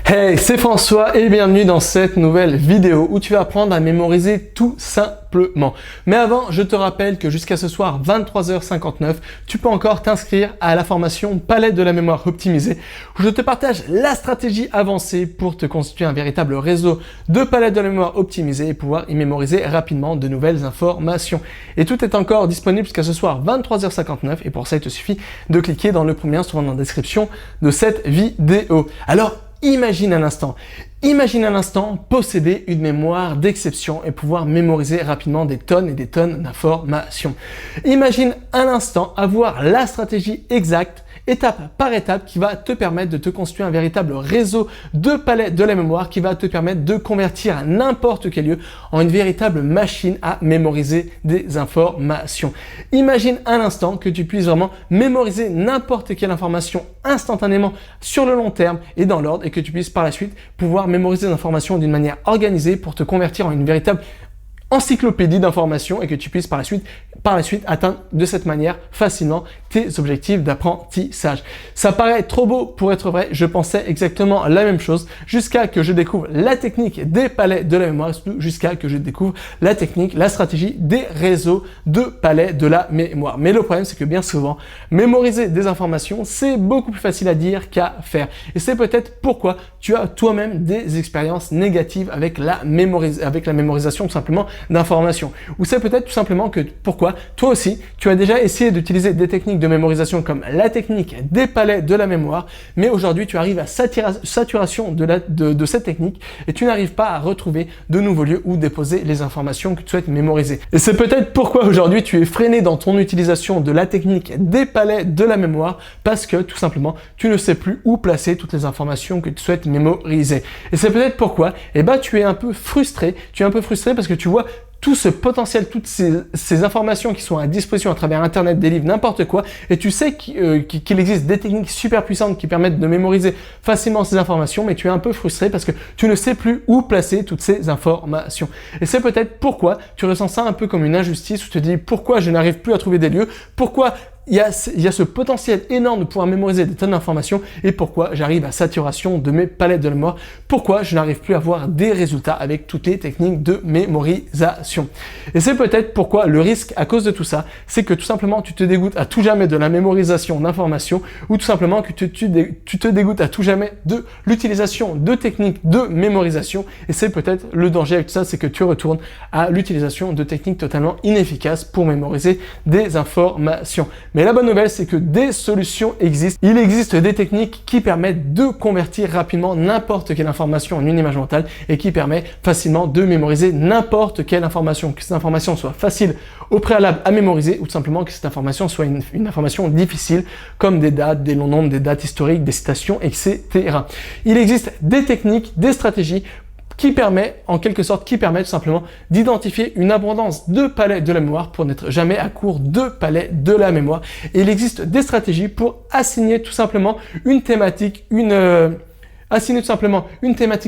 Hey, c'est François et bienvenue dans cette nouvelle vidéo où tu vas apprendre à mémoriser tout simplement. Mais avant, je te rappelle que jusqu'à ce soir, 23h59, tu peux encore t'inscrire à la formation Palette de la mémoire optimisée où je te partage la stratégie avancée pour te constituer un véritable réseau de palettes de la mémoire optimisée et pouvoir y mémoriser rapidement de nouvelles informations. Et tout est encore disponible jusqu'à ce soir, 23h59 et pour ça, il te suffit de cliquer dans le premier lien se trouvant dans la description de cette vidéo. Alors, imagine un instant posséder une mémoire d'exception et pouvoir mémoriser rapidement des tonnes et des tonnes d'informations. Imagine un instant avoir la stratégie exacte, étape par étape, qui va te permettre de te constituer un véritable réseau de palettes de la mémoire qui va te permettre de convertir n'importe quel lieu en une véritable machine à mémoriser des informations. Imagine un instant que tu puisses vraiment mémoriser n'importe quelle information instantanément sur le long terme et dans l'ordre et que tu puisses par la suite pouvoir mémoriser des informations d'une manière organisée pour te convertir en une véritable encyclopédie d'informations et que tu puisses par la suite atteindre de cette manière facilement tes objectifs d'apprentissage. Ça paraît trop beau pour être vrai, je pensais exactement la même chose jusqu'à que je découvre la technique des palais de la mémoire et surtout jusqu'à que je découvre la technique, la stratégie des réseaux de palais de la mémoire. Mais le problème, c'est que bien souvent, mémoriser des informations, c'est beaucoup plus facile à dire qu'à faire. Et c'est peut-être pourquoi tu as toi-même des expériences négatives avec la mémorisation tout simplement d'informations. Ou c'est peut-être tout simplement que pourquoi toi aussi, tu as déjà essayé d'utiliser des techniques de mémorisation comme la technique des palais de la mémoire, mais aujourd'hui tu arrives à saturation de cette technique et tu n'arrives pas à retrouver de nouveaux lieux où déposer les informations que tu souhaites mémoriser. Et c'est peut-être pourquoi aujourd'hui tu es freiné dans ton utilisation de la technique des palais de la mémoire parce que tout simplement tu ne sais plus où placer toutes les informations que tu souhaites mémoriser. Et c'est peut-être pourquoi tu es un peu frustré, parce que tu vois tout ce potentiel, toutes ces informations qui sont à disposition à travers Internet, des livres, n'importe quoi, et tu sais qu'il existe des techniques super puissantes qui permettent de mémoriser facilement ces informations, mais tu es un peu frustré parce que tu ne sais plus où placer toutes ces informations. Et c'est peut-être pourquoi tu ressens ça un peu comme une injustice, où tu te dis pourquoi je n'arrive plus à trouver des lieux, pourquoi il y a ce potentiel énorme de pouvoir mémoriser des tonnes d'informations et pourquoi j'arrive à saturation de mes palettes de mémoire, pourquoi je n'arrive plus à avoir des résultats avec toutes les techniques de mémorisation. Et c'est peut-être pourquoi le risque à cause de tout ça, c'est que tout simplement tu te dégoûtes à tout jamais de la mémorisation d'informations ou tout simplement que tu te dégoûtes à tout jamais de l'utilisation de techniques de mémorisation et c'est peut-être le danger avec tout ça, c'est que tu retournes à l'utilisation de techniques totalement inefficaces pour mémoriser des informations. Mais la bonne nouvelle, c'est que des solutions existent. Il existe des techniques qui permettent de convertir rapidement n'importe quelle information en une image mentale et qui permet facilement de mémoriser n'importe quelle information. Que cette information soit facile au préalable à mémoriser ou tout simplement que cette information soit une information difficile comme des dates, des longs nombres, des dates historiques, des citations, etc. Il existe des techniques, des stratégies qui permet tout simplement d'identifier une abondance de palais de la mémoire pour n'être jamais à court de palais de la mémoire. Et il existe des stratégies pour assigner tout simplement une thématique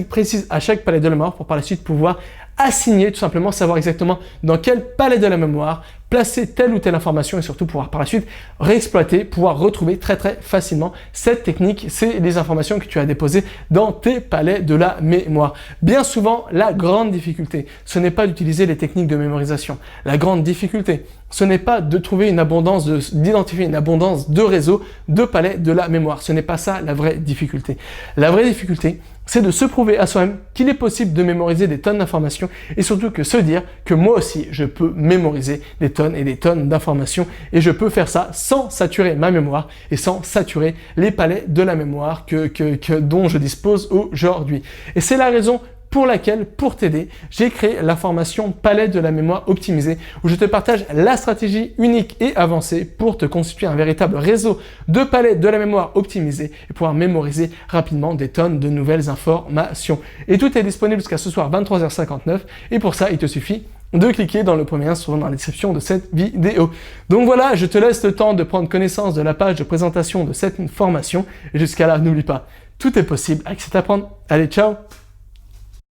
précise à chaque palais de la mémoire pour par la suite pouvoir assigner tout simplement, savoir exactement dans quel palais de la mémoire placer telle ou telle information et surtout pouvoir par la suite réexploiter, pouvoir retrouver très facilement cette technique, c'est les informations que tu as déposées dans tes palais de la mémoire. Bien souvent, la grande difficulté, ce n'est pas d'utiliser les techniques de mémorisation. La grande difficulté, ce n'est pas de trouver d'identifier une abondance de réseaux de palais de la mémoire. Ce n'est pas ça la vraie difficulté. La vraie difficulté, c'est de se prouver à soi-même qu'il est possible de mémoriser des tonnes d'informations et surtout que se dire que moi aussi je peux mémoriser des tonnes et des tonnes d'informations et je peux faire ça sans saturer ma mémoire et sans saturer les palais de la mémoire dont je dispose aujourd'hui. Et c'est la raison pour laquelle, pour t'aider, j'ai créé la formation Palette de la mémoire optimisée où je te partage la stratégie unique et avancée pour te constituer un véritable réseau de palettes de la mémoire optimisée et pouvoir mémoriser rapidement des tonnes de nouvelles informations. Et tout est disponible jusqu'à ce soir 23h59 et pour ça, il te suffit de cliquer dans le premier lien se trouvant dans la description de cette vidéo. Donc voilà, je te laisse le temps de prendre connaissance de la page de présentation de cette formation et jusqu'à là, n'oublie pas, tout est possible avec cet apprendre. Allez, ciao!